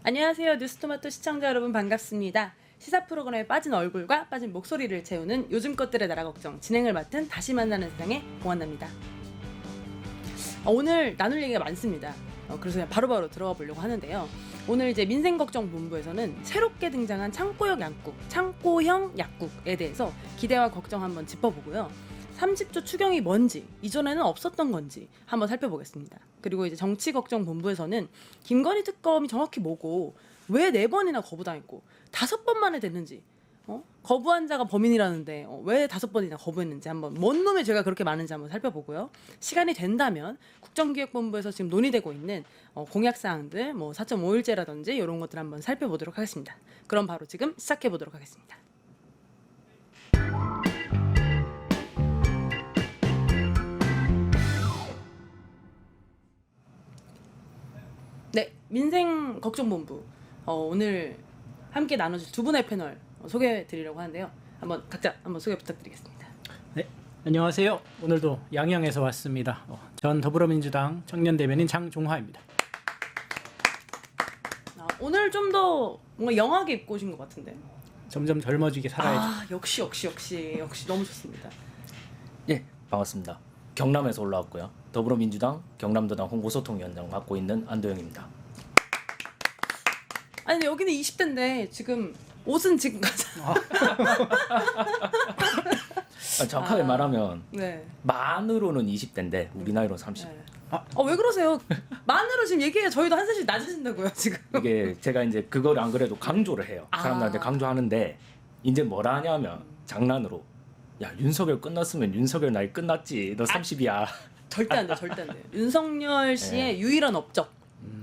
안녕하세요. 뉴스토마토 시청자 여러분 반갑습니다. 시사 프로그램에 빠진 얼굴과 빠진 목소리를 채우는 요즘 것들의 나라 걱정 진행을 맡은 다시 만나는 세상의 공한나입니다. 오늘 나눌 얘기가 많습니다. 그래서 그냥 바로바로 들어가 보려고 하는데요. 오늘 이제 민생걱정본부에서는 새롭게 등장한 창고형 약국에 대해서 기대와 걱정 한번 짚어보고요. 30조 추경이 뭔지, 이전에는 없었던 건지 한번 살펴보겠습니다. 그리고 이제 정치걱정본부에서는 김건희 특검이 정확히 뭐고 왜 4번이나 거부당했고 5번 만에 됐는지, 거부한 자가 범인이라는데 왜 5번이나 거부했는지 한번 뭔 놈의 죄가 그렇게 많은지 한번 살펴보고요. 시간이 된다면 국정기획본부에서 지금 논의되고 있는 공약사항들, 4.5일제라든지 이런 것들 한번 살펴보도록 하겠습니다. 그럼 바로 지금 시작해보도록 하겠습니다. 네, 민생걱정본부 오늘 함께 나눠줄 두 분의 패널 소개해드리려고 하는데요. 각자 한번 소개 부탁드리겠습니다. 네, 안녕하세요. 오늘도 양양에서 왔습니다. 전 더불어민주당 청년대변인 장종화입니다. 오늘 좀 더 뭔가 영하게 입고 오신 것 같은데. 점점 젊어지게 살아야죠. 역시 너무 좋습니다. 예, 반갑습니다. 경남에서 올라왔고요. 더불어민주당 경남도당 홍보소통위원장 맡고 있는 안도영입니다. 아니 여기는 20대인데 지금 옷은 지금 정확하게 말하면 네. 만으로는 20대인데 우리 나이로는 30. 네. 왜 그러세요? 만으로 지금 얘기해 저희도 한 살씩 낮으신다고요 지금. 이게 제가 이제 그걸 안 그래도 강조를 해요. 사람들한테 강조하는데 이제 뭐라 하냐면 장난으로 야 윤석열 끝났으면 윤석열 나이 끝났지. 너 30이야. 절대 안 돼. 윤석열 씨의 유일한 업적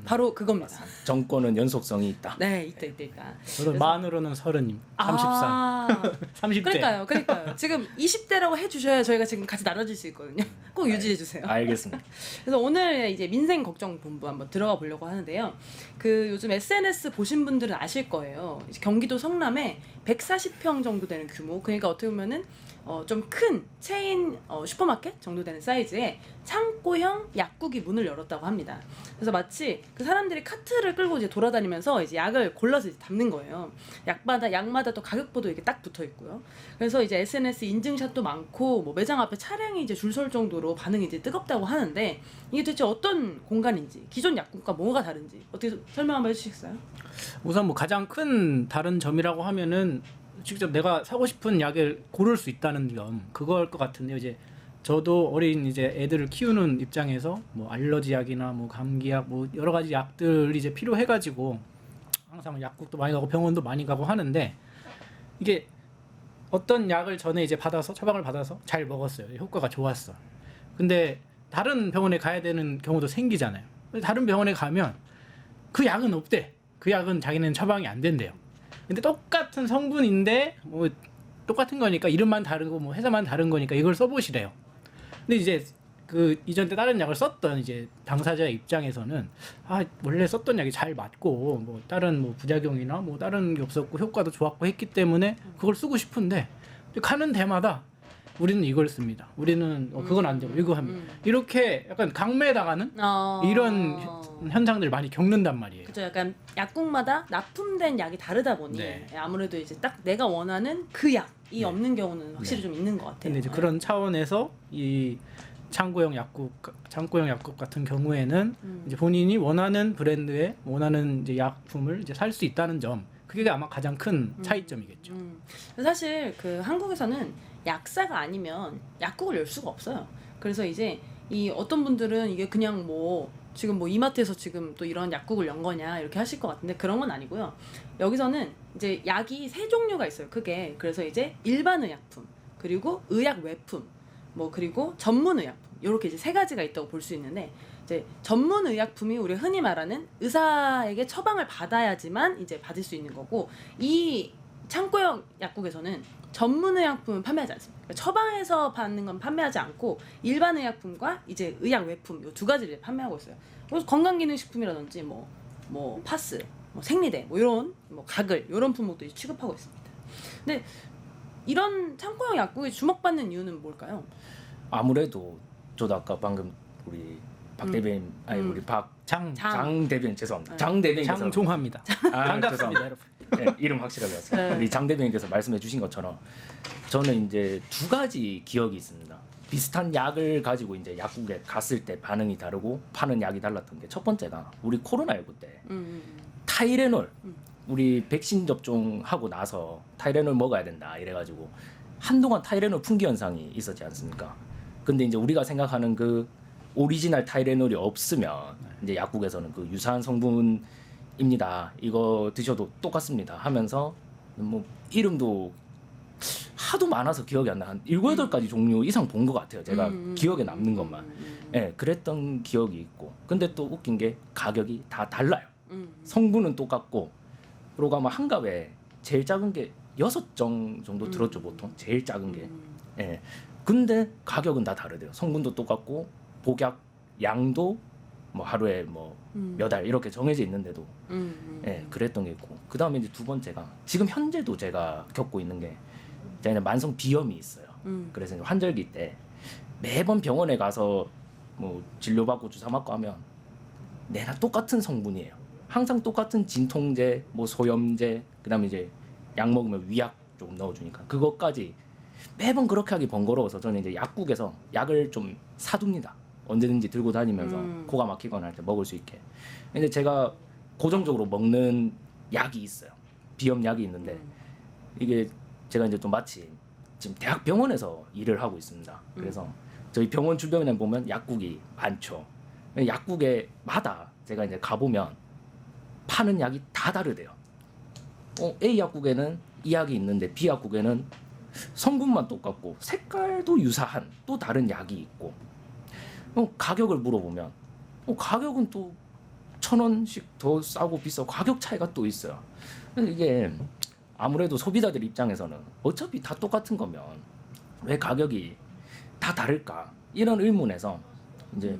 바로 그겁니다. 정권은 연속성이 있다. 네, 있다. 저도 만으로는 30, 33, 30대. 그러니까요. 지금 20대라고 해주셔야 저희가 지금 같이 나눠줄 수 있거든요. 꼭 유지해 주세요. 알겠습니다. 그래서 오늘 이제 민생걱정본부 한번 들어가 보려고 하는데요. 그 요즘 SNS 보신 분들은 아실 거예요. 이제 경기도 성남에 140평 정도 되는 규모. 그러니까 어떻게 보면은 좀 큰 체인 슈퍼마켓 정도 되는 사이즈의 창고형 약국이 문을 열었다고 합니다. 그래서 마치 그 사람들이 카트를 끌고 이제 돌아다니면서 이제 약을 골라서 이제 담는 거예요. 약마다 또 가격표도 이렇게 딱 붙어 있고요. 그래서 이제 SNS 인증샷도 많고 매장 앞에 차량이 이제 줄 설 정도로 반응이 이제 뜨겁다고 하는데 이게 대체 어떤 공간인지, 기존 약국과 뭐가 다른지 어떻게 설명 한번 해주시겠어요? 우선 가장 큰 다른 점이라고 하면은 직접 내가 사고 싶은 약을 고를 수 있다는 점, 그걸 것 같은데요. 이제 저도 어린 이제 애들을 키우는 입장에서 알러지 약이나 감기약 여러 가지 약들 이제 필요해가지고 항상 약국도 많이 가고 병원도 많이 가고 하는데 이게 어떤 약을 전에 이제 처방을 받아서 잘 먹었어요. 효과가 좋았어. 근데 다른 병원에 가야 되는 경우도 생기잖아요. 다른 병원에 가면 그 약은 없대. 그 약은 자기는 처방이 안 된대요. 근데 똑같은 성분인데 똑같은 거니까 이름만 다르고 회사만 다른 거니까 이걸 써보시래요. 근데 이제 그 이전 때 다른 약을 썼던 이제 당사자 입장에서는 원래 썼던 약이 잘 맞고 다른 부작용이나 다른 게 없었고 효과도 좋았고 했기 때문에 그걸 쓰고 싶은데 가는 데마다 우리는 이걸 씁니다. 우리는 그건 안 되고 이거 합니다. 이렇게 약간 강매당하는 이런 현상들 많이 겪는단 말이에요. 그죠. 약간 약국마다 납품된 약이 다르다 보니 아무래도 이제 딱 내가 원하는 그 약이 없는 경우는 확실히 좀 있는 것 같아요. 근데 이제 그런 차원에서 이 창고형 약국 같은 경우에는 이제 본인이 원하는 브랜드의 원하는 이제 약품을 이제 살 수 있다는 점, 그게 아마 가장 큰 차이점이겠죠. 사실 그 한국에서는 약사가 아니면 약국을 열 수가 없어요. 그래서 이제 이 어떤 분들은 이게 그냥 지금 이마트에서 지금 또 이런 약국을 연 거냐 이렇게 하실 것 같은데 그런 건 아니고요. 여기서는 이제 약이 3종류가 있어요. 크게. 그래서 이제 일반 의약품, 그리고 의약 외품, 그리고 전문 의약품, 이렇게 이제 3가지가 있다고 볼 수 있는데 이제 전문 의약품이 우리 흔히 말하는 의사에게 처방을 받아야지만 이제 받을 수 있는 거고, 이 창고형 약국에서는 전문 의약품은 판매하지 않습니다. 그러니까 처방해서 받는 건 판매하지 않고 일반 의약품과 이제 의약 외품 이 2가지를 판매하고 있어요. 그래서 건강기능식품이라든지 파스, 생리대 이런 가글 이런 품목도 취급하고 있습니다. 근데 이런 창고형 약국이 주목받는 이유는 뭘까요? 아무래도 저도 아까 방금 우리 박 대변인 아니 우리 장 대변인 죄송합니다. 장 대변인께서 장종화입니다. 반갑습니다, 여러분. 네, 이름 확실하게 왔어요. 네. 우리 장 대변인께서 말씀해 주신 것처럼 저는 이제 두 가지 기억이 있습니다. 비슷한 약을 가지고 이제 약국에 갔을 때 반응이 다르고 파는 약이 달랐던 게 첫 번째가 우리 코로나19 때 타이레놀 우리 백신 접종하고 나서 타이레놀 먹어야 된다 이래가지고 한동안 타이레놀 품귀 현상이 있었지 않습니까? 근데 이제 우리가 생각하는 그 오리지널 타이레놀이 없으면 이제 약국에서는 그 유사한 성분입니다. 이거 드셔도 똑같습니다. 하면서 뭐 이름도 하도 많아서 기억이 안 나. 한 7, 8가지 종류 이상 본 것 같아요. 제가 기억에 남는 것만. 예, 그랬던 기억이 있고. 근데 또 웃긴 게 가격이 다 달라요. 성분은 똑같고 그리고 아마 한갑에 제일 작은 게 6정 정도 들었죠, 보통. 제일 작은 게. 예. 근데 가격은 다 다르대요. 성분도 똑같고 복약 양도 뭐 하루에 뭐 몇 알 이렇게 정해져 있는데도 예, 그랬던 게 있고. 그다음에 이제 두 번째가 지금 현재도 제가 겪고 있는 게 제가 만성 비염이 있어요. 그래서 이제 환절기 때 매번 병원에 가서 뭐 진료받고 주사 맞고 하면 내나 똑같은 성분이에요. 항상 똑같은 진통제, 뭐 소염제, 그다음에 이제 약 먹으면 위약 조금 넣어주니까 그것까지 매번 그렇게 하기 번거로워서 저는 이제 약국에서 약을 좀 사둡니다. 언제든지 들고 다니면서 코가 막히거나 할 때 먹을 수 있게. 근데 제가 고정적으로 먹는 약이 있어요. 비염 약이 있는데 이게 제가 이제 또 마침 지금 대학병원에서 일을 하고 있습니다. 그래서 저희 병원 주변에 보면 약국이 많죠. 약국에마다 제가 이제 가보면 파는 약이 다 다르대요. A 약국에는 이 약이 있는데 B 약국에는 성분만 똑같고 색깔도 유사한 또 다른 약이 있고 가격을 물어보면 가격은 또 1,000원씩 더 싸고 비싸고 가격 차이가 또 있어요. 근데 이게 아무래도 소비자들 입장에서는 어차피 다 똑같은 거면 왜 가격이 다 다를까 이런 의문에서 이제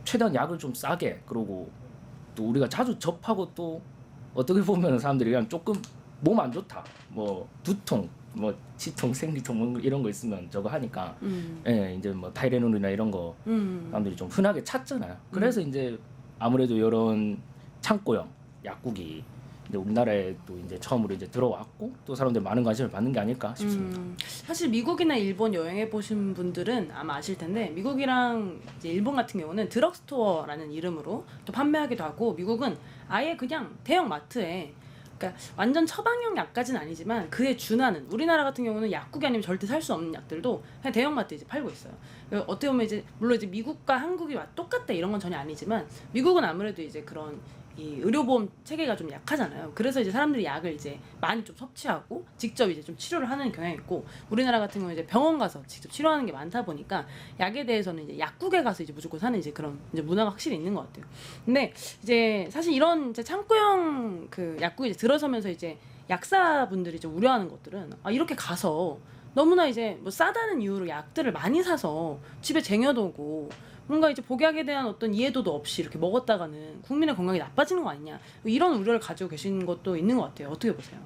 최대한 약을 좀 싸게 그러고 또 우리가 자주 접하고 또 어떻게 보면 사람들이 그냥 조금 몸 안 좋다 뭐 두통 뭐 치통 생리통 뭐 이런 거 있으면 저거 하니까 예 이제 뭐 타이레놀이나 이런 거 사람들이 좀 흔하게 찾잖아요. 그래서 이제 아무래도 이런 창고형 약국이 이제 우리나라에 또 이제 처음으로 이제 들어왔고 또 사람들 많은 관심을 받는 게 아닐까 싶습니다. 사실 미국이나 일본 여행해 보신 분들은 아마 아실 텐데 미국이랑 이제 일본 같은 경우는 드럭스토어라는 이름으로 또 판매하기도 하고 미국은 아예 그냥 대형 마트에 그러니까 완전 처방용 약까지는 아니지만 그에 준하는 우리나라 같은 경우는 약국이 아니면 절대 살 수 없는 약들도 그냥 대형마트에 이제 팔고 있어요. 어떻게 보면 이제 물론 이제 미국과 한국이 똑같다 이런 건 전혀 아니지만 미국은 아무래도 이제 그런 이 의료보험 체계가 좀 약하잖아요. 그래서 이제 사람들이 약을 이제 많이 좀 섭취하고 직접 이제 좀 치료를 하는 경향이 있고 우리나라 같은 경우는 이제 병원 가서 직접 치료하는 게 많다 보니까 약에 대해서는 이제 약국에 가서 이제 무조건 사는 이제 그런 이제 문화가 확실히 있는 것 같아요. 근데 이제 사실 이런 이제 창고형 그 약국에 이제 들어서면서 이제 약사분들이 이제 우려하는 것들은 이렇게 가서 너무나 이제 뭐 싸다는 이유로 약들을 많이 사서 집에 쟁여두고 뭔가 이제 복약에 대한 어떤 이해도도 없이 이렇게 먹었다가는 국민의 건강이 나빠지는 거 아니냐 이런 우려를 가지고 계신 것도 있는 것 같아요. 어떻게 보세요?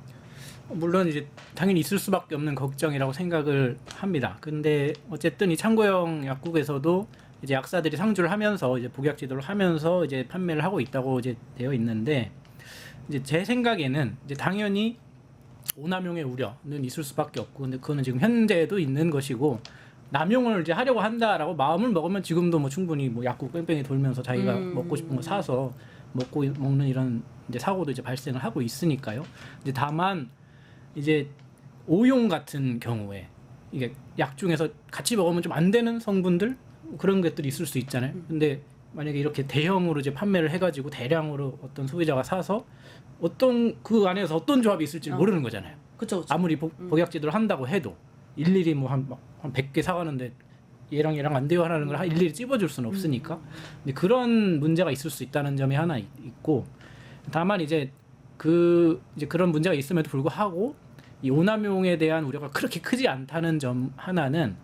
물론 이제 당연히 있을 수밖에 없는 걱정이라고 생각을 합니다. 근데 어쨌든 이 창고형 약국에서도 이제 약사들이 상주를 하면서 이제 복약 지도를 하면서 이제 판매를 하고 있다고 이제 되어 있는데 이제 제 생각에는 이제 당연히 오남용의 우려는 있을 수밖에 없고 근데 그거는 지금 현재도 있는 것이고 남용을 이제 하려고 한다라고 마음을 먹으면 지금도 뭐 충분히 뭐 약국 뺑뺑이 돌면서 자기가 먹고 싶은 거 사서 먹는 이런 이제 사고도 이제 발생을 하고 있으니까요. 이제 다만 이제 오용 같은 경우에 이게 약 중에서 같이 먹으면 좀 안 되는 성분들 그런 것들이 있을 수 있잖아요. 근데 만약에 이렇게 대형으로 이제 판매를 해가지고 대량으로 어떤 소비자가 사서 어떤 그 안에서 어떤 조합이 있을지 모르는 거잖아요. 그쵸. 아무리 복약 지도를 한다고 해도 일일이 뭐 한 100개 사가는데 얘랑 안 돼요 하는 걸 일일이 찝어줄 수는 없으니까 근데 그런 문제가 있을 수 있다는 점이 하나 있고 다만 이제 그런 문제가 있음에도 불구하고 이 오남용에 대한 우려가 그렇게 크지 않다는 점 하나는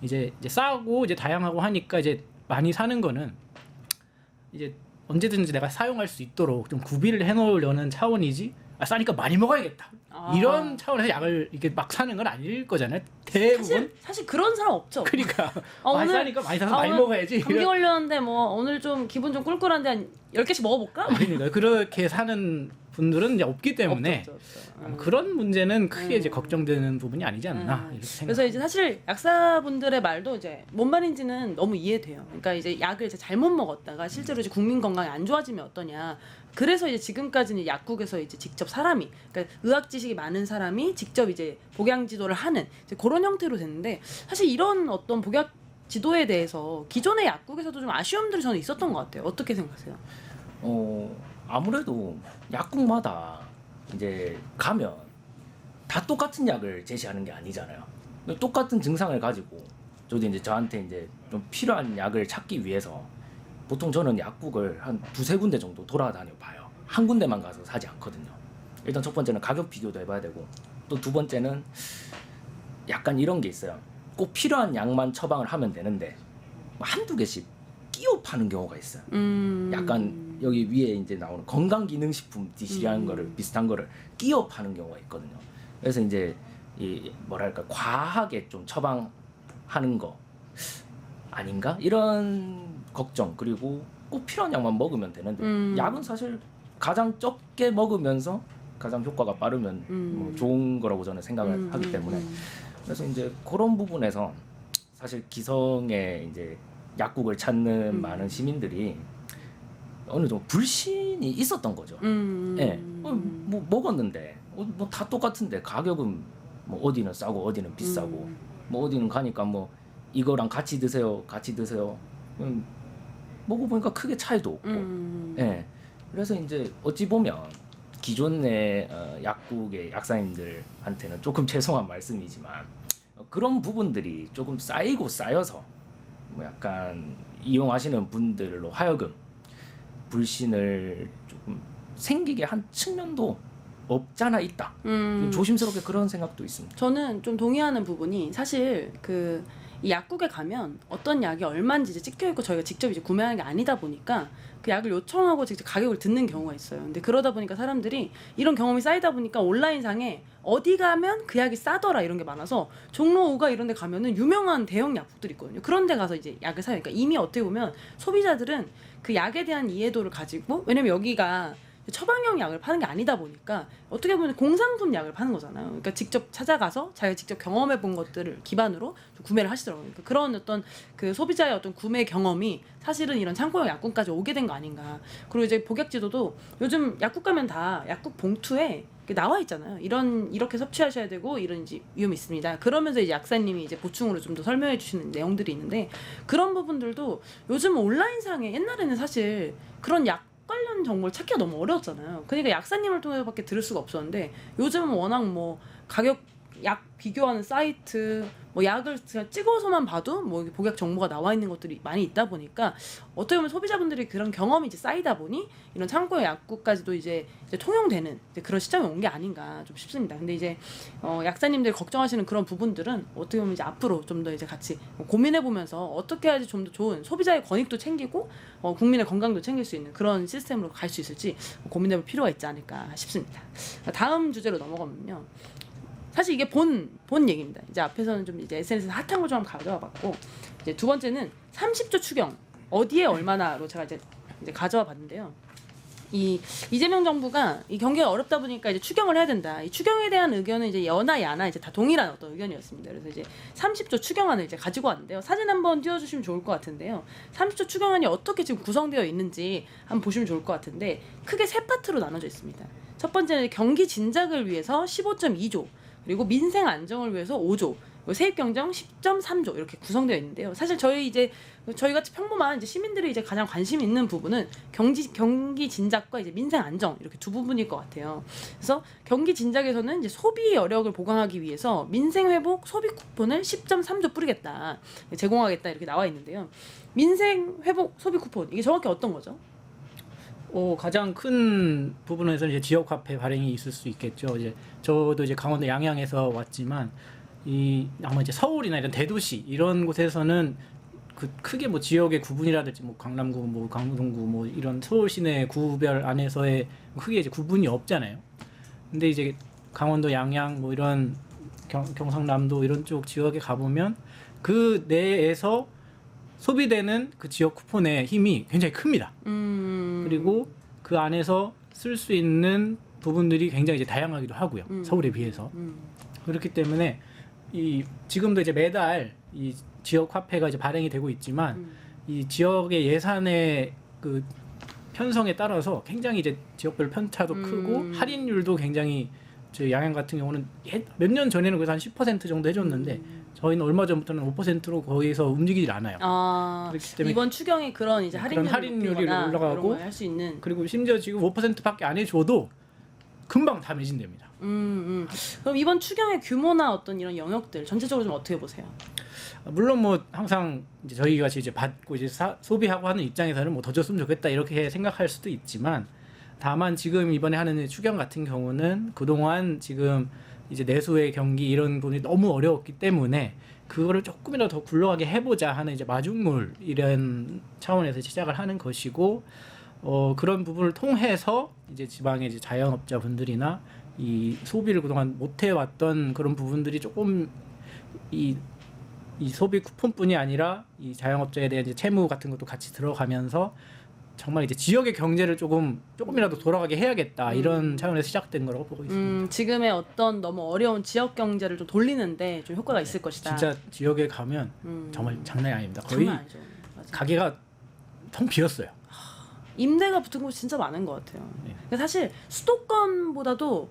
이제 싸고 이제 다양하고 하니까 이제 많이 사는 거는 이제 언제든지 내가 사용할 수 있도록 좀 구비를 해놓으려는 차원이지 싸니까 많이 먹어야겠다. 아. 이런 차원에서 약을 이렇게 막 사는 건 아닐 거잖아요. 대부분. 사실 그런 사람 없죠. 그러니까 오늘- 많이 싸니까 많이 사서 많이 오늘 먹어야지. 감기 걸렸는데 뭐 오늘 좀 기분 좀 꿀꿀한데 한 10개씩 먹어볼까? 그러니까 그렇게 사는 분들은 이제 없기 때문에 없죠. 그런 문제는 크게 이제 걱정되는 부분이 아니지 않나 이렇게 그래서 생각합니다. 이제 사실 약사분들의 말도 이제 뭔 말인지는 너무 이해돼요. 그러니까 이제 약을 이제 잘못 먹었다가 실제로 이제 국민 건강이 안 좋아지면 어떠냐. 그래서 이제 지금까지는 약국에서 이제 직접 사람이, 그러니까 의학 지식이 많은 사람이 직접 이제 복양 지도를 하는 이제 그런 형태로 됐는데, 사실 이런 어떤 복약 지도에 대해서 기존의 약국에서도 좀 아쉬움들이 저는 있었던 것 같아요. 어떻게 생각하세요? 아무래도 약국마다 이제 가면 다 똑같은 약을 제시하는 게 아니잖아요. 똑같은 증상을 가지고 저도 이제 저한테 이제 좀 필요한 약을 찾기 위해서 보통 저는 약국을 한 두세 군데 정도 돌아다녀 봐요. 한 군데만 가서 사지 않거든요. 일단 첫 번째는 가격 비교도 해봐야 되고, 또 두 번째는 약간 이런 게 있어요. 꼭 필요한 약만 처방을 하면 되는데 한두 개씩 끼워 파는 경우가 있어요. 약간 여기 위에 이제 나오는 건강기능식품 DC라는 거를 비슷한 거를 끼워 파는 경우가 있거든요. 그래서 이제 이 뭐랄까 과하게 좀 처방하는 거 아닌가 이런 걱정, 그리고 꼭 필요한 약만 먹으면 되는데 약은 사실 가장 적게 먹으면서 가장 효과가 빠르면 뭐 좋은 거라고 저는 생각을 하기 때문에 그래서 이제 그런 부분에서 사실 기성의 이제 약국을 찾는 많은 시민들이 어느 정도 불신이 있었던 거죠. 예, 뭐 먹었는데 뭐 다 똑같은데 가격은 뭐 어디는 싸고 어디는 비싸고 뭐 어디는 가니까 뭐 이거랑 같이 드세요, 먹어보니까 크게 차이도 없고. 예, 그래서 이제 어찌 보면 기존의 약국의 약사님들한테는 조금 죄송한 말씀이지만 그런 부분들이 조금 쌓여서 뭐 약간 이용하시는 분들로 하여금 불신을 조금 생기게 한 측면도 없잖아 있다. 조심스럽게 그런 생각도 있습니다. 저는 좀 동의하는 부분이, 사실 이 약국에 가면 어떤 약이 얼마인지 이제 찍혀 있고 저희가 직접 이제 구매하는 게 아니다 보니까 그 약을 요청하고 직접 가격을 듣는 경우가 있어요. 근데 그러다 보니까 사람들이 이런 경험이 쌓이다 보니까 온라인상에 어디 가면 그 약이 싸더라 이런 게 많아서 종로 5가 이런 데 가면은 유명한 대형 약국들이 있거든요. 그런 데 가서 이제 약을 사요. 그러니까 이미 어떻게 보면 소비자들은 그 약에 대한 이해도를 가지고, 왜냐면 여기가 처방용 약을 파는 게 아니다 보니까 어떻게 보면 공산품 약을 파는 거잖아요. 그러니까 직접 찾아가서 자기가 직접 경험해 본 것들을 기반으로 좀 구매를 하시더라고요. 그러니까 그런 어떤 그 소비자의 어떤 구매 경험이 사실은 이런 창고형 약국까지 오게 된 거 아닌가. 그리고 이제 복약지도도 요즘 약국 가면 다 약국 봉투에 나와 있잖아요. 이렇게 섭취하셔야 되고 이런 이제 위험이 있습니다. 그러면서 이제 약사님이 이제 보충으로 좀 더 설명해 주시는 내용들이 있는데, 그런 부분들도 요즘 온라인상에, 옛날에는 사실 그런 약 관련 정보를 찾기가 너무 어려웠잖아요. 그러니까 약사님을 통해서밖에 들을 수가 없었는데, 요즘은 워낙 뭐 가격 약 비교하는 사이트, 뭐 약을 그냥 찍어서만 봐도 뭐 복약 정보가 나와 있는 것들이 많이 있다 보니까 어떻게 보면 소비자분들이 그런 경험이 이제 쌓이다 보니 이런 창고의 약국까지도 이제 통용되는 이제 그런 시점이 온 게 아닌가 좀 싶습니다. 근데 이제 약사님들이 걱정하시는 그런 부분들은 어떻게 보면 이제 앞으로 좀 더 이제 같이 고민해 보면서 어떻게 해야지 좀 더 좋은 소비자의 권익도 챙기고 국민의 건강도 챙길 수 있는 그런 시스템으로 갈 수 있을지 고민해 볼 필요가 있지 않을까 싶습니다. 다음 주제로 넘어가면요. 사실 이게 본 얘기입니다. 이제 앞에서는 좀 이제 SNS에서 핫한 거 좀 가져와 봤고, 이제 두 번째는 30조 추경 어디에 얼마나로 제가 이제 가져와 봤는데요. 이 이재명 정부가 이 경기가 어렵다 보니까 이제 추경을 해야 된다. 이 추경에 대한 의견은 이제 여나 야나 이제 다 동일한 어떤 의견이었습니다. 그래서 이제 30조 추경안을 이제 가지고 왔는데요. 사진 한번 띄워주시면 좋을 것 같은데요. 30조 추경안이 어떻게 지금 구성되어 있는지 한번 보시면 좋을 것 같은데, 크게 세 파트로 나눠져 있습니다. 첫 번째는 경기 진작을 위해서 15.2조, 그리고 민생 안정을 위해서 5조, 세입 경정 10.3조 이렇게 구성되어 있는데요. 사실 저희 같이 평범한 이제 시민들이 이제 가장 관심 있는 부분은 경기 진작과 이제 민생 안정 이렇게 두 부분일 것 같아요. 그래서 경기 진작에서는 이제 소비 여력을 보강하기 위해서 민생 회복 소비 쿠폰을 10.3조 뿌리겠다, 제공하겠다 이렇게 나와 있는데요. 민생 회복 소비 쿠폰 이게 정확히 어떤 거죠? 가장 큰 부분에서 이제 지역 화폐 발행이 있을 수 있겠죠. 이제 저도 이제 강원도 양양에서 왔지만 아마 이제 서울이나 이런 대도시 이런 곳에서는 그 크게 뭐 지역의 구분이라든지 뭐 강남구, 뭐 강동구, 뭐 이런 서울 시내 구별 안에서의 크게 이제 구분이 없잖아요. 근데 이제 강원도 양양 뭐 이런 경상남도 이런 쪽 지역에 가보면 그 내에서 소비되는 그 지역 쿠폰의 힘이 굉장히 큽니다. 그리고 그 안에서 쓸 수 있는 부분들이 굉장히 이제 다양하기도 하고요. 서울에 비해서. 그렇기 때문에 이 지금도 이제 매달 이 지역 화폐가 이제 발행이 되고 있지만 이 지역의 예산의 그 편성에 따라서 굉장히 이제 지역별 편차도 크고 할인율도 굉장히 저희 양양 같은 경우는 몇 년 전에는 그래서 한 10% 정도 해줬는데 저희는 얼마 전부터는 5%로 거기서 움직이질 않아요. 아, 그렇기 때문에 이번 추경에 그런 이제 할인율이 올라가고 할 수 있는. 그리고 심지어 지금 5%밖에 안 해줘도 금방 다 매진됩니다. 그럼 이번 추경의 규모나 어떤 이런 영역들 전체적으로 좀 어떻게 보세요? 물론 뭐 항상 이제 저희 같이 이제 받고 이제 소비하고 하는 입장에서는 뭐 더 줬으면 좋겠다 이렇게 생각할 수도 있지만 다만 지금 이번에 하는 추경 같은 경우는 그동안 지금 이제 내수의 경기 이런 부분이 너무 어려웠기 때문에 그거를 조금이라도 더 굴러가게 해보자 하는 이제 마중물 이런 차원에서 시작을 하는 것이고 그런 부분을 통해서 이제 지방의 이제 자영업자분들이나 이 소비를 그동안 못 해왔던 그런 부분들이 조금 이 소비 쿠폰뿐이 아니라 이 자영업자에 대한 이제 채무 같은 것도 같이 들어가면서 정말 이제 지역의 경제를 조금이라도 돌아가게 해야겠다 이런 차원에서 시작된 거라고 보고 있습니다. 지금의 어떤 너무 어려운 지역 경제를 좀 돌리는데 좀 효과가 있을 것이다. 진짜 지역에 가면 정말 장난이 아닙니다. 거의 장난 아니죠. 맞아. 가게가 텅 비었어요. 임대가 붙은 곳이 진짜 많은 것 같아요. 네. 그러니까 사실 수도권보다도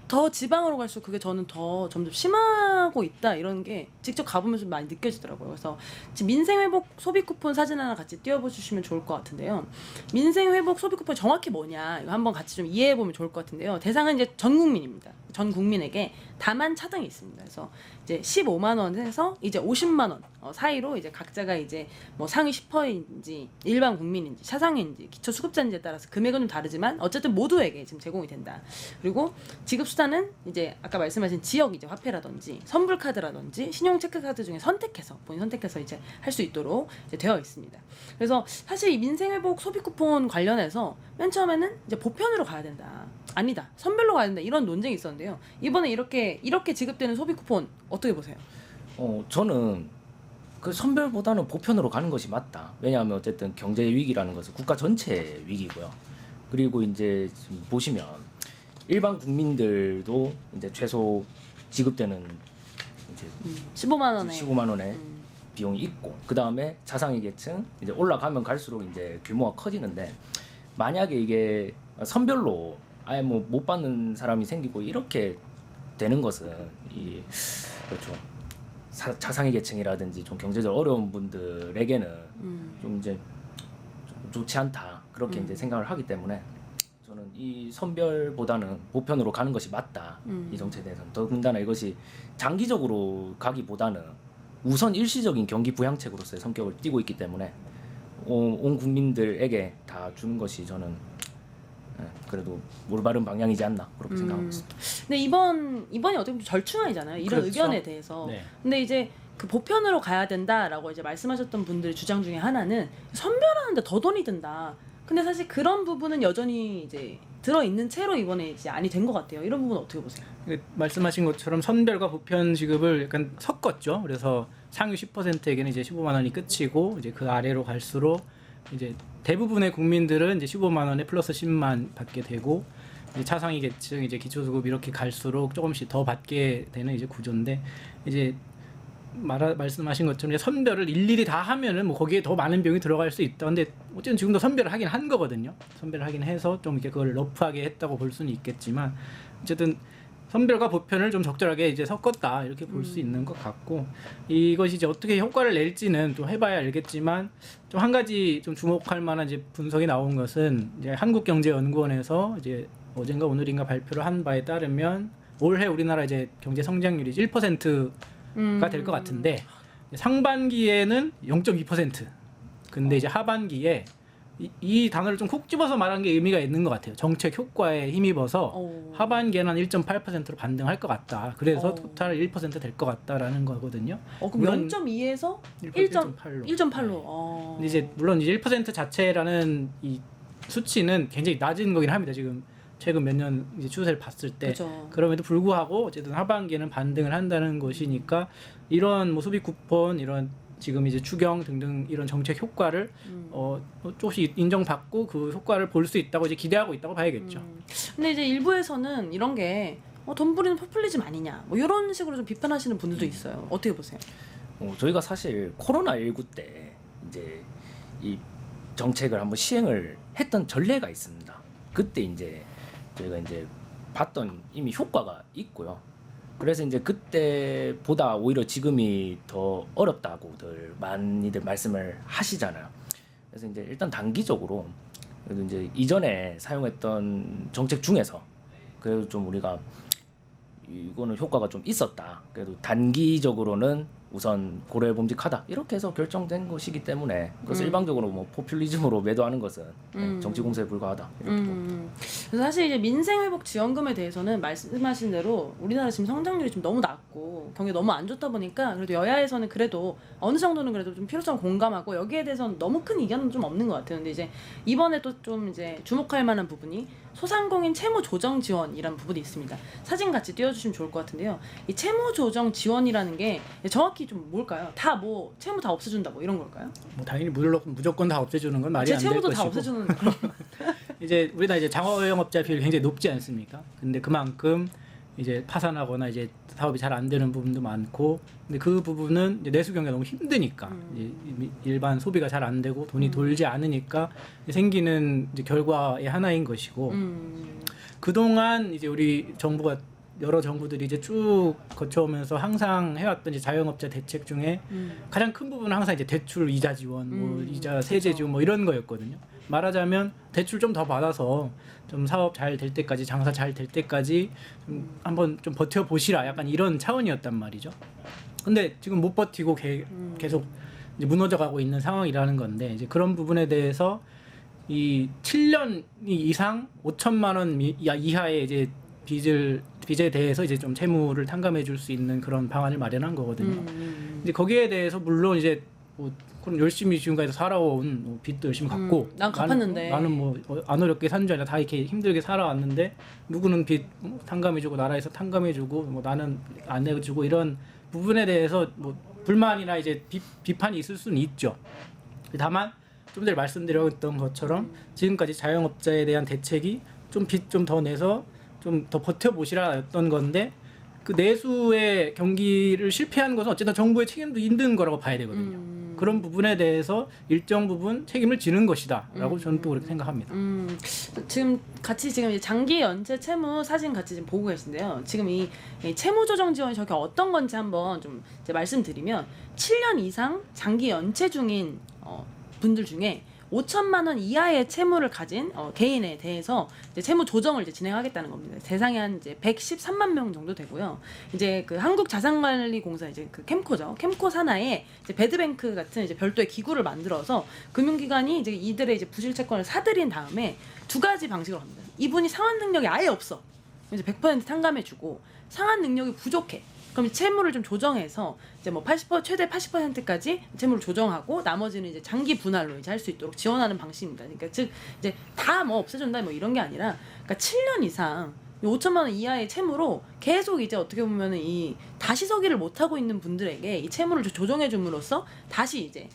더 지방으로 갈수록 그게 저는 더 점점 심하고 있다 이런 게 직접 가보면 좀 많이 느껴지더라고요. 그래서 지금 민생회복 소비 쿠폰 사진 하나 같이 띄워주시면 좋을 것 같은데요. 민생회복 소비 쿠폰 정확히 뭐냐 이거 한번 같이 좀 이해해보면 좋을 것 같은데요. 대상은 이제 전 국민입니다. 전 국민에게 다만 차등이 있습니다. 그래서 이제 15만 원에서 이제 50만 원 사이로 이제 각자가 이제 뭐 상위 10%인지 일반 국민인지 차상인지 기초수급자인지에 따라서 금액은 좀 다르지만 어쨌든 모두에게 지금 제공이 된다. 그리고 지급 수단은 이제 아까 말씀하신 지역 이제 화폐라든지 선불카드라든지 신용 체크카드 중에 선택해서 본인 선택해서 이제 할 수 있도록 이제 되어 있습니다. 그래서 사실 이 민생회복 소비 쿠폰 관련해서 맨 처음에는 이제 보편으로 가야 된다. 아니다. 선별로 가야 된다. 이런 논쟁이 있었는데요. 이번에 이렇게 지급되는 소비 쿠폰 어떻게 보세요? 저는 그 선별보다는 보편으로 가는 것이 맞다. 왜냐하면 어쨌든 경제 위기라는 것은 국가 전체 위기고요. 그리고 이제 지금 보시면 일반 국민들도 이제 최소 지급되는 이제 15만 원에 15만 원의 비용이 있고 그 다음에 자상위 계층 이제 올라가면 갈수록 이제 규모가 커지는데 만약에 이게 선별로 아예 뭐 못 받는 사람이 생기고 이렇게 되는 것은 이 그렇죠. 자상위 계층이라든지 좀 경제적으로 어려운 분들에게는 좀 이제 좀 좋지 않다 그렇게 이제 생각을 하기 때문에 저는 이 선별보다는 보편으로 가는 것이 맞다 이 정책에 대해서는 더군다나 이것이 장기적으로 가기보다는 우선 일시적인 경기 부양책으로서의 성격을 띠고 있기 때문에 온 국민들에게 다 주는 것이 저는 그래도 올바른 방향이지 않나 그렇게 생각하고 있습니다. 근데 이번이 어떻게 보면 절충안이잖아요. 이런 그렇죠. 의견에 대해서. 네. 근데 이제 그 보편으로 가야 된다라고 이제 말씀하셨던 분들의 주장 중에 하나는 선별하는데 더 돈이 든다. 근데 사실 그런 부분은 여전히 이제 들어 있는 채로 이번에 이제 안이 된 것 같아요. 이런 부분 어떻게 보세요? 말씀하신 것처럼 선별과 보편 지급을 약간 섞었죠. 그래서 상위 10%에게는 이제 15만 원이 끝이고 이제 그 아래로 갈수록 이제 대부분의 국민들은 이제 15만 원에 플러스 10만 받게 되고 이제 차상위 계층 이제 기초수급 이렇게 갈수록 조금씩 더 받게 되는 이제 구조인데 이제 말씀하신 것처럼 이제 선별을 일일이 다 하면은 뭐 거기에 더 많은 비용이 들어갈 수 있다. 근데 어쨌든 지금도 선별을 하긴 한 거거든요. 선별을 하긴 해서 좀 이렇게 그걸 러프하게 했다고 볼 수는 있겠지만 어쨌든 선별과 보편을 좀 적절하게 이제 섞었다 이렇게 볼 수 있는 것 같고 이것이 이제 어떻게 효과를 낼지는 또 해봐야 알겠지만 좀 한 가지 좀 주목할 만한 이제 분석이 나온 것은 이제 한국경제연구원에서 이제 어젠가 오늘인가 발표를 한 바에 따르면 올해 우리나라 이제 경제 성장률이 1%가 될 것 같은데 상반기에는 0.2%. 근데 이제 하반기에 이 단어를 좀 콕 집어서 말한 게 의미가 있는 것 같아요. 정책 효과에 힘입어서 하반기에는 한 1.8%로 반등할 것 같다. 그래서 토탈 1% 될 것 같다라는 거거든요. 그럼 0.2에서 1.8로. 1.8로. 근데 이제 물론 이제 1% 자체라는 이 수치는 굉장히 낮은 거긴 합니다. 지금 최근 몇 년 이제 추세를 봤을 때 그죠. 그럼에도 불구하고 어쨌든 하반기에는 반등을 한다는 것이니까 이런 뭐 소비 쿠폰 이런 지금 이제 추경 등등 이런 정책 효과를 조금씩 인정받고 그 효과를 볼 수 있다고 이제 기대하고 있다고 봐야겠죠. 근데 이제 일부에서는 이런 게 돈 부리는 포퓰리즘 아니냐 뭐 이런 식으로 좀 비판하시는 분들도 있어요. 어떻게 보세요? 저희가 사실 코로나19 때 이제 이 정책을 한번 시행을 했던 전례가 있습니다. 그때 이제 저희가 이제 봤던 이미 효과가 있고요. 그래서 이제 그때보다 오히려 지금이 더 어렵다고들 많이들 말씀을 하시잖아요. 그래서 이제 일단 단기적으로 그래도 이제 이전에 사용했던 정책 중에서 그래도 좀 우리가 이거는 효과가 좀 있었다. 그래도 단기적으로는 우선 고려해봄직하다. 이렇게 해서 결정된 것이기 때문에 그래서 일방적으로 뭐 포퓰리즘으로 매도하는 것은 정치 공세에 불과하다. 이렇게 봅니다. 그래서 사실 이제 민생회복지원금에 대해서는 말씀하신 대로 우리나라 지금 성장률이 좀 너무 낮고 경기가 너무 안 좋다 보니까 그래도 여야에서는 그래도 어느 정도는 그래도 좀 필요성 공감하고 여기에 대해서는 너무 큰 이견은 좀 없는 것 같아요. 근데 이제 이번에 또 좀 이제 주목할 만한 부분이 소상공인 채무 조정 지원이라는 부분이 있습니다. 사진 같이 띄워주시면 좋을 것 같은데요. 이 채무 조정 지원이라는 게 정확히 좀 뭘까요? 다 뭐 채무 다 없애준다 뭐 이런 걸까요? 뭐 당연히 무조건 다 없애주는 건 말이 안 될 채무도 것이고 다 없애주는 그런 이제 우리나라 이제 장어영업자 비율이 굉장히 높지 않습니까? 근데 그만큼 이제 파산하거나 이제 사업이 잘 안 되는 부분도 많고, 근데 그 부분은 이제 내수 경기가 너무 힘드니까 이제 일반 소비가 잘 안 되고 돈이 돌지 않으니까 생기는 이제 결과의 하나인 것이고, 그동안 이제 우리 정부가 여러 정부들이 이제 쭉 거쳐오면서 항상 해왔던 이제 자영업자 대책 중에 가장 큰 부분은 항상 이제 대출 이자 지원, 뭐 이자 세제 지원 뭐 이런 거였거든요. 말하자면 대출 좀 더 받아서 좀 사업 잘 될 때까지, 장사 잘 될 때까지 좀 한번 좀 버텨 보시라, 약간 이런 차원이었단 말이죠. 근데 지금 못 버티고 계속 이제 무너져가고 있는 상황이라는 건데, 이제 그런 부분에 대해서 이 7년 이상 5천만 원 이하의 이제 빚에 대해서 이제 좀 채무를 탕감해 줄 수 있는 그런 방안을 마련한 거거든요. 이제 거기에 대해서 물론 이제 뭐 그럼 열심히 지금까지 살아온 뭐 빚도 열심히 갚고 난 갚았는데 나는 뭐 안 어렵게 산 줄 아니라 다 이렇게 힘들게 살아왔는데 누구는 빚 탕감해주고 나라에서 탕감해주고 뭐 나는 안 내주고 이런 부분에 대해서 뭐 불만이나 이제 비판이 있을 수는 있죠. 다만 좀 전에 말씀드렸던 것처럼 지금까지 자영업자에 대한 대책이 좀 빚 좀 더 내서 좀 더 버텨보시라였던 건데, 그 내수의 경기를 실패한 것은 어쨌든 정부의 책임도 있는 거라고 봐야 되거든요. 그런 부분에 대해서 일정 부분 책임을 지는 것이다라고 저는 또 그렇게 생각합니다. 지금 같이 지금 이제 장기 연체 채무 사진 같이 지금 보고 계신데요. 지금 이 채무 조정 지원이 저게 어떤 건지 한번 좀 이제 말씀드리면 7년 이상 장기 연체 중인 분들 중에 5천만 원 이하의 채무를 가진 개인에 대해서 이제 채무 조정을 이제 진행하겠다는 겁니다. 대상이 한 이제 113만 명 정도 되고요. 이제 그 한국자산관리공사 이제 그 캠코죠. 캠코 산하에 이제 배드뱅크 같은 이제 별도의 기구를 만들어서 금융기관이 이제 이들의 이제 부실 채권을 사들인 다음에 두 가지 방식으로 합니다. 이분이 상환 능력이 아예 없어. 이제 100% 탕감해주고, 상환 능력이 부족해. 그럼 채무를 좀 조정해서 이제 뭐 80% 최대 80%까지 채무를 조정하고 나머지는 이제 장기 분할로 이제 할 수 있도록 지원하는 방식입니다. 그러니까 즉 이제 다 뭐 없애준다 뭐 이런 게 아니라, 그러니까 7년 이상 5천만 원 이하의 채무로 계속 이제 어떻게 보면은 이 다시 서기를 못 하고 있는 분들에게 이 채무를 조정해 줌으로써 다시 이제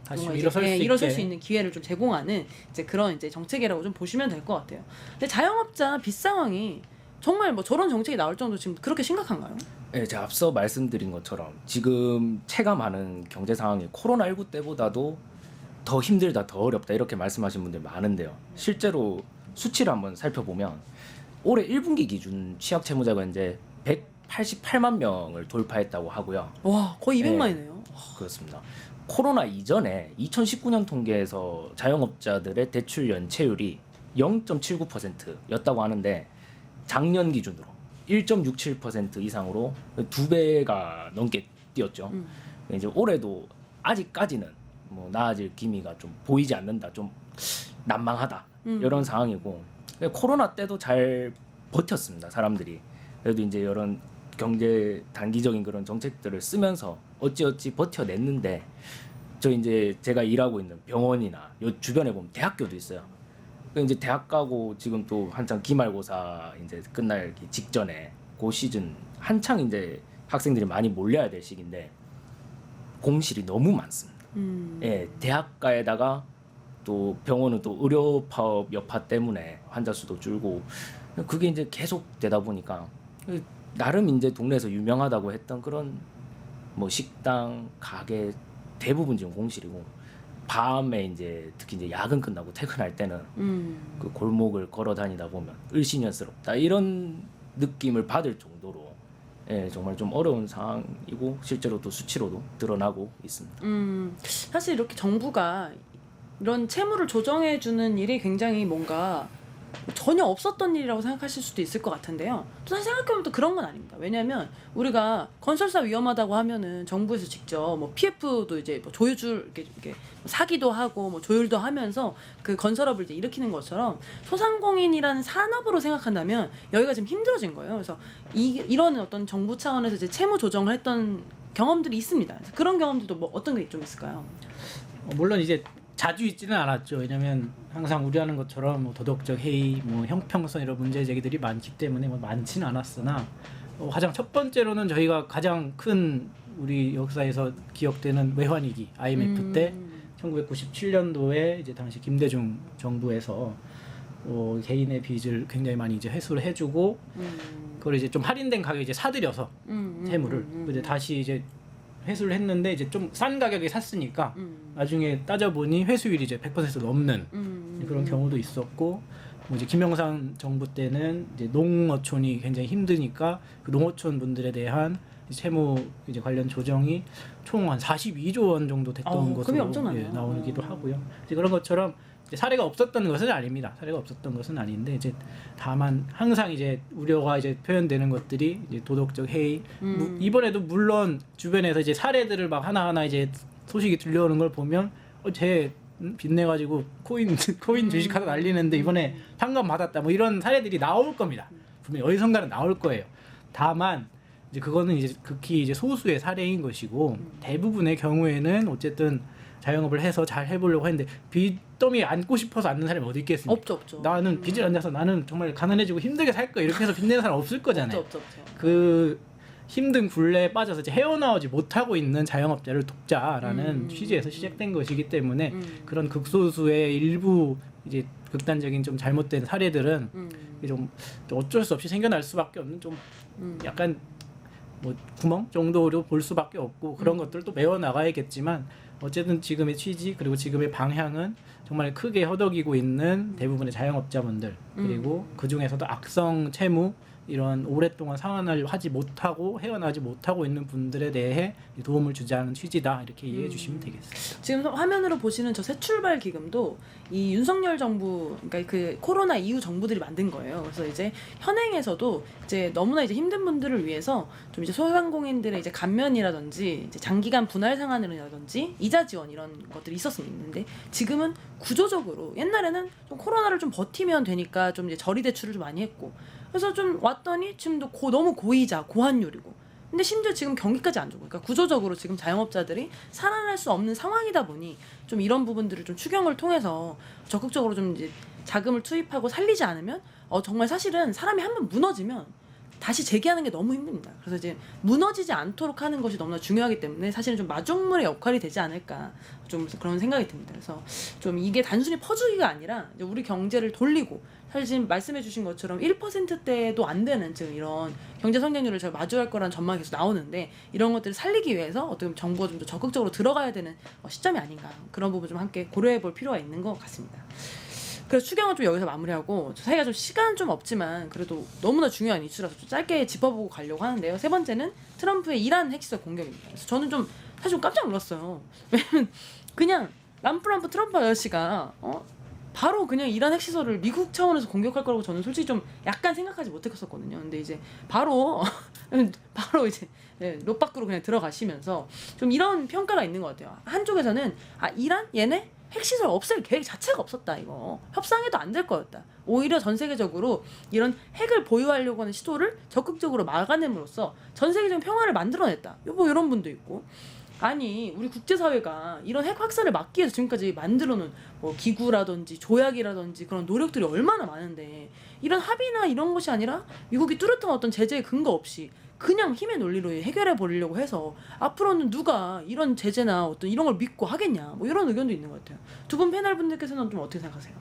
다시 일어설 수 있는 기회를 좀 제공하는 이제 그런 이제 정책이라고 좀 보시면 될 것 같아요. 근데 자영업자 빚 상황이 정말 뭐 저런 정책이 나올 정도 지금 그렇게 심각한가요? 네, 제가 앞서 말씀드린 것처럼 지금 체감하는 경제 상황이 코로나19 때보다도 더 힘들다, 더 어렵다 이렇게 말씀하신 분들 많은데요. 실제로 수치를 한번 살펴보면 올해 1분기 기준 취약 채무자가 이제 188만 명을 돌파했다고 하고요. 와, 거의 200만이네요. 네, 그렇습니다. 코로나 이전에 2019년 통계에서 자영업자들의 대출 연체율이 0.79%였다고 하는데, 작년 기준으로 1.67% 이상으로 2배가 넘게 뛰었죠. 이제 올해도 아직까지는 뭐 나아질 기미가 좀 보이지 않는다, 좀 난망하다 이런 상황이고, 코로나 때도 잘 버텼습니다. 사람들이 그래도 이제 이런 경제 단기적인 그런 정책들을 쓰면서 어찌어찌 버텨냈는데, 저 이제 제가 일하고 있는 병원이나 요 주변에 보면 대학교도 있어요. 이제 대학 가고 지금 또 한창 기말고사 이제 끝나기 직전에 그 시즌 한창 이제 학생들이 많이 몰려야 될 시기인데 공실이 너무 많습니다. 예, 대학가에다가 또 병원은 또 의료 파업 여파 때문에 환자 수도 줄고 그게 이제 계속 되다 보니까 나름 이제 동네에서 유명하다고 했던 그런 뭐 식당, 가게 대부분 지금 공실이고 밤에 이제 특히 이제 야근 끝나고 퇴근할 때는 그 골목을 걸어 다니다 보면 을씨년스럽다 이런 느낌을 받을 정도로 예, 정말 좀 어려운 상황이고 실제로 또 수치로도 드러나고 있습니다. 사실 이렇게 정부가 이런 채무를 조정해주는 일이 굉장히 뭔가 전혀 없었던 일이라고 생각하실 수도 있을 것 같은데요. 또 사실 생각해보면 또 그런 건 아닙니다. 왜냐하면 우리가 건설사 위험하다고 하면은 정부에서 직접 뭐 PF도 이제 뭐 조율 이렇게 사기도 하고 뭐 조율도 하면서 그 건설업을 이제 일으키는 것처럼 소상공인이라는 산업으로 생각한다면 여기가 지금 힘들어진 거예요. 그래서 이런 어떤 정부 차원에서 이제 채무 조정을 했던 경험들이 있습니다. 그래서 그런 경험들도 뭐 어떤 게 좀 있을까요? 물론 이제 자주 있지는 않았죠. 왜냐하면 항상 우려하는 것처럼 뭐 도덕적 해이, 뭐 형평성 이런 문제 제기들이 많기 때문에 뭐 많지는 않았으나 가장 첫 번째로는 저희가 가장 큰 우리 역사에서 기억되는 외환위기 IMF 때 1997년도에 이제 당시 김대중 정부에서 개인의 빚을 굉장히 많이 이제 회수를 해주고 그걸 이제 좀 할인된 가격에 이제 사들여서 채무를 이제 다시 이제 회수를 했는데 이제 좀 싼 가격에 샀으니까 나중에 따져보니 회수율이 이제 100% 넘는 그런 경우도 있었고 뭐 이제 김영삼 정부 때는 이제 농어촌이 굉장히 힘드니까 그 농어촌 분들에 대한 채무 이제 관련 조정이 총 한 42조 원 정도 됐던 것으로 나오기도 하고요. 이제 그런 것처럼 이제 사례가 없었던 것은 아닙니다. 사례가 없었던 것은 아닌데 이제 다만 항상 이제 우려가 이제 표현되는 것들이 이제 도덕적 해이. 이번에도 물론 주변에서 이제 사례들을 막 하나하나 이제 소식이 들려오는 걸 보면 쟤 빚내 가지고 코인 주식하다 날리는데 이번에 상감 받았다 뭐 이런 사례들이 나올 겁니다. 분명히 어디선가는 나올 거예요. 다만 이제 그거는 이제 극히 이제 소수의 사례인 것이고 대부분의 경우에는 어쨌든 자영업을 해서 잘 해보려고 했는데 빚더미 안고 싶어서 앉는 사람이 어디 있겠습니까? 없죠. 나는 빚을 앉아서 나는 정말 가난해지고 힘들게 살 거야 이렇게 해서 빚내는 사람 없을 거잖아요. 없죠. 그 힘든 굴레에 빠져서 이제 헤어나오지 못하고 있는 자영업자를 돕자라는 취지에서 시작된 것이기 때문에 그런 극소수의 일부 이제 극단적인 좀 잘못된 사례들은 좀 어쩔 수 없이 생겨날 수밖에 없는 좀 약간 뭐 구멍 정도로 볼 수밖에 없고 그런 것들도 메워 나가야겠지만 어쨌든 지금의 취지 그리고 지금의 방향은 정말 크게 허덕이고 있는 대부분의 자영업자분들 그리고 그 중에서도 악성 채무 이런 오랫동안 상환을 하지 못하고 헤어나지 못하고 있는 분들에 대해 도움을 주자는 취지다 이렇게 이해해 주시면 되겠습니다. 지금 화면으로 보시는 저 새출발 기금도 이 윤석열 정부 그러니까 그 코로나 이후 정부들이 만든 거예요. 그래서 이제 현행에서도 이제 너무나 이제 힘든 분들을 위해서 좀 이제 소상공인들의 이제 감면이라든지 이제 장기간 분할 상환이라든지 이자 지원 이런 것들이 있었는데 지금은 구조적으로 옛날에는 좀 코로나를 좀 버티면 되니까 좀 이제 저리 대출을 좀 많이 했고 그래서 좀 왔더니 지금도 너무 고이자, 고환율이고 근데 심지어 지금 경기까지 안 좋고 그러니까 구조적으로 지금 자영업자들이 살아날 수 없는 상황이다 보니 좀 이런 부분들을 좀 추경을 통해서 적극적으로 좀 이제 자금을 투입하고 살리지 않으면 정말 사실은 사람이 한번 무너지면 다시 재기하는 게 너무 힘듭니다. 그래서 이제 무너지지 않도록 하는 것이 너무나 중요하기 때문에 사실은 좀 마중물의 역할이 되지 않을까 좀 그런 생각이 듭니다. 그래서 좀 이게 단순히 퍼주기가 아니라 이제 우리 경제를 돌리고 사실 지금 말씀해주신 것처럼 1%대도 안 되는 지금 이런 경제 성장률을 저희 마주할 거라는 전망이 계속 나오는데 이런 것들을 살리기 위해서 어떻게 보면 정부가 좀 더 적극적으로 들어가야 되는 시점이 아닌가 그런 부분 좀 함께 고려해볼 필요가 있는 것 같습니다. 그래서 추경은 좀 여기서 마무리하고 저희가 좀 시간은 좀 없지만 그래도 너무나 중요한 이슈라서 좀 짧게 짚어보고 가려고 하는데요. 세 번째는 트럼프의 이란 핵시설 공격입니다. 그래서 저는 좀 사실 좀 깜짝 놀랐어요. 왜냐면 그냥 람프 트럼프 아저씨가 바로 그냥 이란 핵시설을 미국 차원에서 공격할 거라고 저는 솔직히 좀 약간 생각하지 못했었거든요. 근데 이제 바로 이제 롯 밖으로 그냥 들어가시면서 좀 이런 평가가 있는 것 같아요. 한쪽에서는 이란 얘네 핵시설 없앨 계획 자체가 없었다. 이거 협상해도 안 될 거였다. 오히려 전 세계적으로 이런 핵을 보유하려고 하는 시도를 적극적으로 막아냄으로써 전 세계적인 평화를 만들어냈다. 뭐 이런 분도 있고 아니 우리 국제사회가 이런 핵 확산을 막기 위해서 지금까지 만들어놓은 뭐 기구라든지 조약이라든지 그런 노력들이 얼마나 많은데 이런 합의나 이런 것이 아니라 미국이 뚜렷한 어떤 제재의 근거 없이 그냥 힘의 논리로 해결해 버리려고 해서 앞으로는 누가 이런 제재나 어떤 이런 걸 믿고 하겠냐 뭐 이런 의견도 있는 것 같아요. 두 분 패널 분들께서는 좀 어떻게 생각하세요?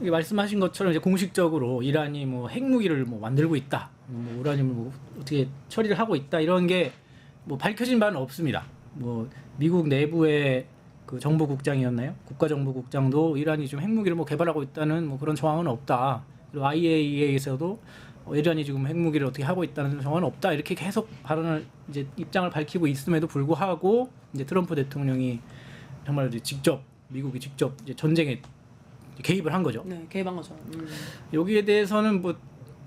이게 말씀하신 것처럼 이제 공식적으로 이란이 뭐 핵무기를 뭐 만들고 있다, 뭐 우라늄을 뭐 어떻게 처리를 하고 있다 이런 게 뭐 밝혀진 바는 없습니다. 뭐 미국 내부의 그 정보국장이었나요? 국가정보국장도 이란이 좀 핵무기를 뭐 개발하고 있다는 뭐 그런 정황은 없다. 그리고 IAEA에서도 이란이 지금 핵무기를 어떻게 하고 있다는 정황은 없다. 이렇게 계속 발언을 이제 입장을 밝히고 있음에도 불구하고 이제 트럼프 대통령이 정말 이제 직접 미국이 직접 이제 전쟁에 개입을 한 거죠. 네, 개입한 거죠. 여기에 대해서는 뭐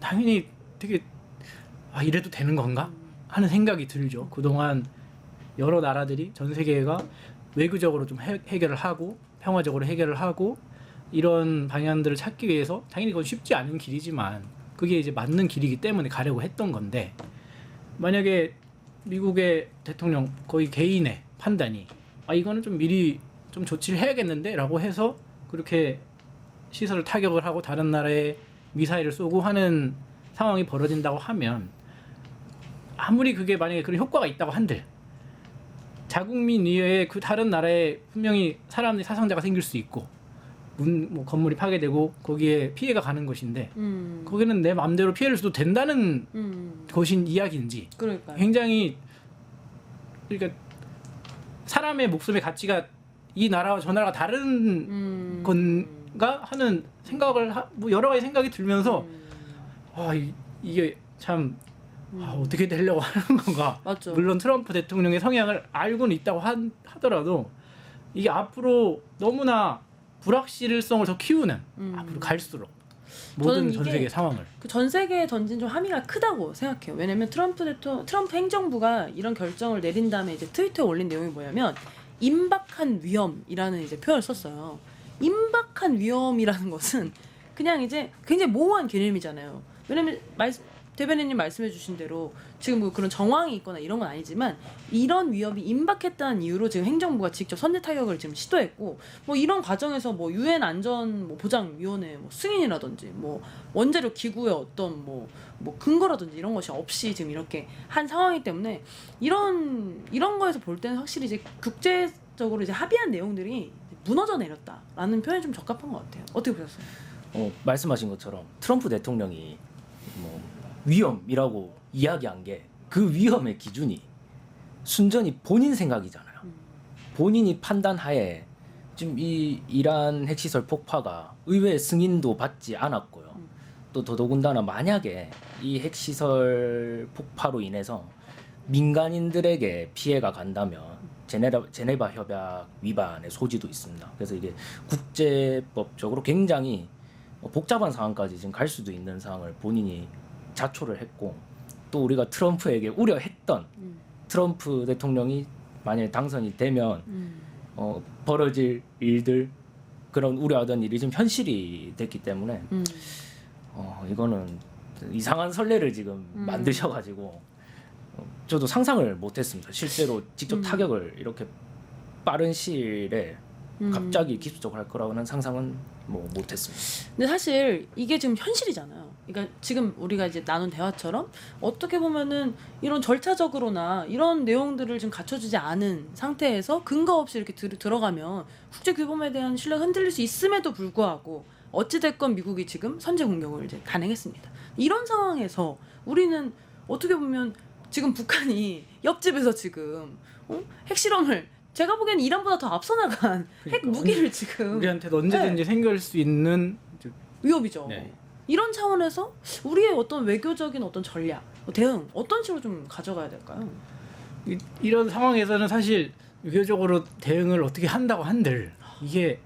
당연히 되게 이래도 되는 건가 하는 생각이 들죠. 그동안 여러 나라들이 전 세계가 외교적으로 좀 해결을 하고 평화적으로 해결을 하고 이런 방향들을 찾기 위해서 당연히 그건 쉽지 않은 길이지만 그게 이제 맞는 길이기 때문에 가려고 했던 건데 만약에 미국의 대통령 거의 개인의 판단이 이거는 좀 미리 좀 조치를 해야겠는데 라고 해서 그렇게 시설을 타격을 하고 다른 나라에 미사일을 쏘고 하는 상황이 벌어진다고 하면 아무리 그게 만약에 그런 효과가 있다고 한들 자국민 이외에 그 다른 나라에 분명히 사람들이 사상자가 생길 수 있고 뭐 건물이 파괴되고 거기에 피해가 가는 것인데 거기는 내 마음대로 피해를 줘도 된다는 것인 이야기인지 그러니까요. 굉장히 그러니까 사람의 목숨의 가치가 이 나라와 저 나라가 다른 건가 하는 생각을 뭐 여러 가지 생각이 들면서 이게 참 어떻게 되려고 하는 건가. 맞죠. 물론 트럼프 대통령의 성향을 알고는 있다고 하더라도 이게 앞으로 너무나 불확실성을 더 키우는 앞으로 갈수록 모든 전 세계 상황을 그 전 세계에 던진 좀 함의가 크다고 생각해요. 왜냐면 트럼프 행정부가 이런 결정을 내린 다음에 이제 트위터에 올린 내용이 뭐냐면 임박한 위험이라는 이제 표현을 썼어요. 임박한 위험이라는 것은 그냥 이제 굉장히 모호한 개념이잖아요. 왜냐면 대변인님 말씀해주신 대로 지금 뭐 그런 정황이 있거나 이런 건 아니지만 이런 위협이 임박했다는 이유로 지금 행정부가 직접 선제 타격을 지금 시도했고 뭐 이런 과정에서 뭐 유엔 안전 뭐 보장위원회 뭐 승인이라든지 뭐 원자력 기구의 어떤 뭐 근거라든지 이런 것이 없이 지금 이렇게 한 상황이기 때문에 이런 거에서 볼 때는 확실히 이제 국제적으로 이제 합의한 내용들이 무너져 내렸다라는 표현이 좀 적합한 것 같아요. 어떻게 보셨어요? 말씀하신 것처럼 트럼프 대통령이 뭐 위험이라고 이야기한 게 그 위험의 기준이 순전히 본인 생각이잖아요. 본인이 판단하에 지금 이 이란 핵시설 폭파가 의회 승인도 받지 않았고요. 또 더더군다나 만약에 이 핵시설 폭파로 인해서 민간인들에게 피해가 간다면 제네바 협약 위반의 소지도 있습니다. 그래서 이게 국제법적으로 굉장히 복잡한 상황까지 지금 갈 수도 있는 상황을 본인이 자초를 했고 또 우리가 트럼프에게 우려했던 트럼프 대통령이 만약에 당선이 되면 벌어질 일들 그런 우려하던 일이 지금 현실이 됐기 때문에 이거는 이상한 선례를 지금 만드셔가지고 저도 상상을 못했습니다. 실제로 직접 타격을 이렇게 빠른 시일에 갑자기 기술적으로 할 거라고는 상상은 뭐 못했습니다. 근데 사실 이게 지금 현실이잖아요. 그러니까 지금 우리가 이제 나눈 대화처럼 어떻게 보면은 이런 절차적으로나 이런 내용들을 지금 갖춰주지 않은 상태에서 근거 없이 이렇게 들어가면 국제 규범에 대한 신뢰가 흔들릴 수 있음에도 불구하고 어찌됐건 미국이 지금 선제 공격을 이제 단행했습니다. 이런 상황에서 우리는 어떻게 보면 지금 북한이 옆집에서 지금 핵실험을 제가 보기에는 이란보다 더 앞서 나간 핵 무기를 지금 우리한테도 언제든지 생길 수 있는 위협이죠. 네. 이런 차원에서 우리의 어떤 외교적인 어떤 전략, 대응 어떤 식으로 좀 가져가야 될까요? 이런 상황에서는 사실 외교적으로 대응을 어떻게 한다고 한들 이게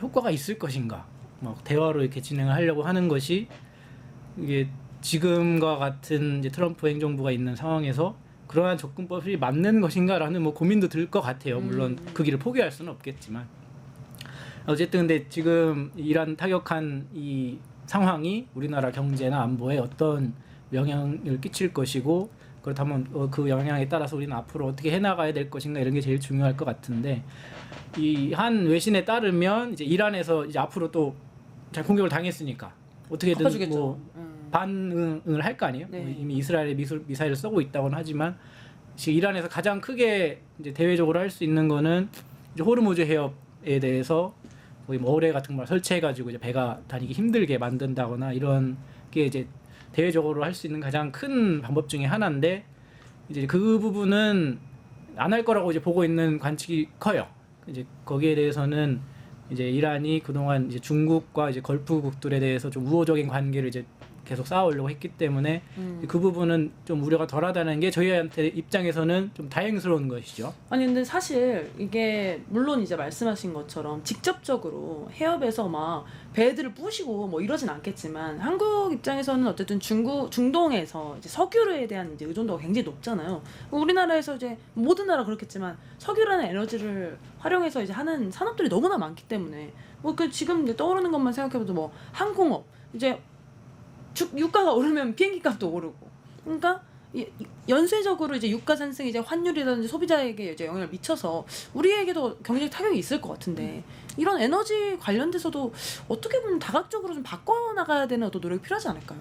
효과가 있을 것인가? 막 대화로 이렇게 진행을 하려고 하는 것이 이게 지금과 같은 이제 트럼프 행정부가 있는 상황에서 그러한 접근법이 맞는 것인가라는 뭐 고민도 들 것 같아요. 물론 그 길을 포기할 수는 없겠지만 어쨌든 근데 지금 이란 타격한 이 상황이 우리나라 경제나 안보에 어떤 영향을 끼칠 것이고 그렇다면 그 영향에 따라서 우리는 앞으로 어떻게 해나가야 될 것인가 이런 게 제일 중요할 것 같은데 이 한 외신에 따르면 이제 이란에서 이제 앞으로 또 잘 공격을 당했으니까 어떻게든 갚아주겠죠. 뭐 반응을 할 거 아니에요. 네. 뭐 이미 이스라엘에 미사일을 쏘고 있다고는 하지만 지금 이란에서 가장 크게 이제 대외적으로 할 수 있는 거는 이제 호르무즈 해협에 대해서 거의 뭐 어뢰 같은 걸 설치해가지고 이제 배가 다니기 힘들게 만든다거나 이런 게 이제 대외적으로 할 수 있는 가장 큰 방법 중에 하나인데 이제 그 부분은 안 할 거라고 이제 보고 있는 관측이 커요. 이제 거기에 대해서는 이제 이란이 그동안 이제 중국과 이제 걸프국들에 대해서 좀 우호적인 관계를 이제 계속 쌓아오려고 했기 때문에 그 부분은 좀 우려가 덜하다는 게 저희한테 입장에서는 좀 다행스러운 것이죠. 아니 근데 사실 이게 물론 이제 말씀하신 것처럼 직접적으로 해협에서 막 배들을 부시고 뭐 이러진 않겠지만 한국 입장에서는 어쨌든 중동에서 이제 석유에 대한 이제 의존도가 굉장히 높잖아요. 우리나라에서 이제 모든 나라 그렇겠지만 석유라는 에너지를 활용해서 이제 하는 산업들이 너무나 많기 때문에 뭐 그 지금 이제 떠오르는 것만 생각해봐도 뭐 항공업 이제 유가가 오르면 비행기 값도 오르고 그러니까 연쇄적으로 이제 유가 상승이 이제 환율이라든지 소비자에게 이제 영향을 미쳐서 우리에게도 경제적 타격이 있을 것 같은데 이런 에너지 관련돼서도 어떻게 보면 다각적으로 좀 바꿔나가야 되는 어떤 노력이 필요하지 않을까요?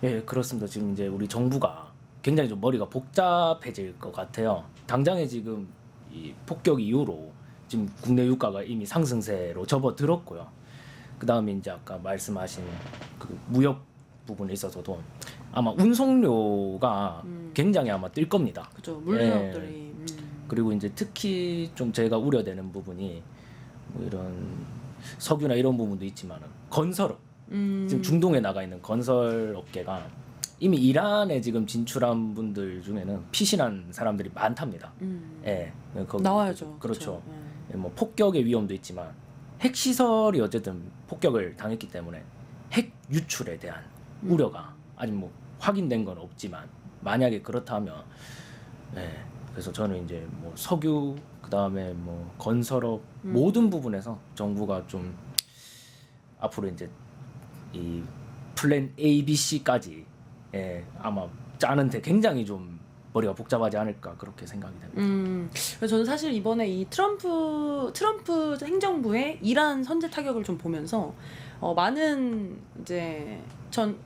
예, 그렇습니다. 지금 이제 우리 정부가 굉장히 좀 머리가 복잡해질 것 같아요. 당장에 지금 이 폭격 이후로 지금 국내 유가가 이미 상승세로 접어들었고요. 그 다음에 이제 아까 말씀하신 그 무역 부분에 있어서도 아마 운송료가 굉장히 아마 뛸 겁니다. 그죠 물류업들이 그리고 이제 특히 좀 제가 우려되는 부분이 뭐 이런 석유나 이런 부분도 있지만은 건설업 지금 중동에 나가 있는 건설업계가 이미 이란에 지금 진출한 분들 중에는 피신한 사람들이 많답니다. 예, 거기 나와야죠. 그렇죠. 그쵸. 예, 뭐 폭격의 위험도 있지만 핵 시설이 어쨌든 폭격을 당했기 때문에 핵 유출에 대한 우려가 아직 뭐 확인된 건 없지만 만약에 그렇다면 예, 그래서 저는 이제 뭐 석유 그다음에 뭐 건설업 모든 부분에서 정부가 좀 앞으로 이제 이 플랜 A, B, C까지 예, 아마 짜는데 굉장히 좀 머리가 복잡하지 않을까 그렇게 생각이 됩니다. 그래서 저는 사실 이번에 이 트럼프 행정부의 이란 선제 타격을 좀 보면서 많은 이제 전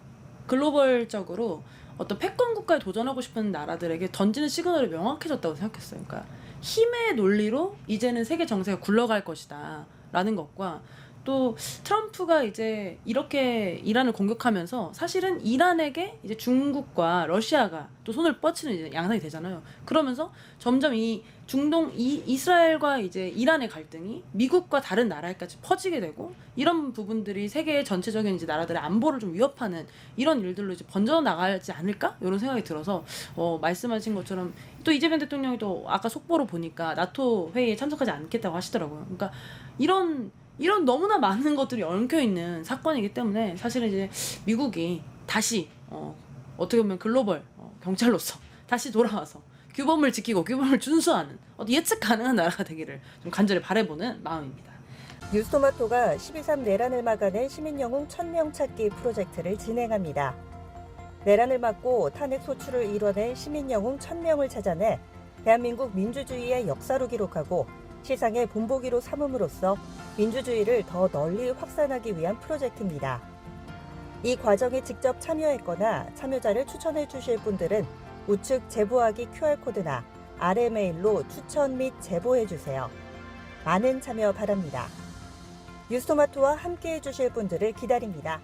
글로벌적으로 어떤 패권 국가에 도전하고 싶은 나라들에게 던지는 시그널이 명확해졌다고 생각했어요. 그러니까 힘의 논리로 이제는 세계 정세가 굴러갈 것이다라는 것과 또 트럼프가 이제 이렇게 이란을 공격하면서 사실은 이란에게 이제 중국과 러시아가 또 손을 뻗치는 이제 양상이 되잖아요. 그러면서 점점 이 중동 이스라엘과 이제 이란의 갈등이 미국과 다른 나라에까지 퍼지게 되고 이런 부분들이 세계 전체적인 이제 나라들의 안보를 좀 위협하는 이런 일들로 이제 번져 나가지 않을까 이런 생각이 들어서 말씀하신 것처럼 또 이재명 대통령이 또 아까 속보로 보니까 나토 회의에 참석하지 않겠다고 하시더라고요. 그러니까 이런 너무나 많은 것들이 얽혀 있는 사건이기 때문에 사실은 이제 미국이 다시 어떻게 보면 글로벌 경찰로서 다시 돌아와서 규범을 지키고 규범을 준수하는 예측 가능한 나라가 되기를 좀 간절히 바라보는 마음입니다. 뉴스토마토가 12.3 내란을 막아낸 시민영웅 1000명 찾기 프로젝트를 진행합니다. 내란을 막고 탄핵 소추를 이뤄낸 시민영웅 1000명을 찾아내 대한민국 민주주의의 역사로 기록하고 시상의 본보기로 삼음으로써 민주주의를 더 널리 확산하기 위한 프로젝트입니다. 이 과정에 직접 참여했거나 참여자를 추천해 주실 분들은 우측 제보하기 QR코드나 아래 메일로 추천 및 제보해 주세요. 많은 참여 바랍니다. 뉴스토마토와 함께해 주실 분들을 기다립니다.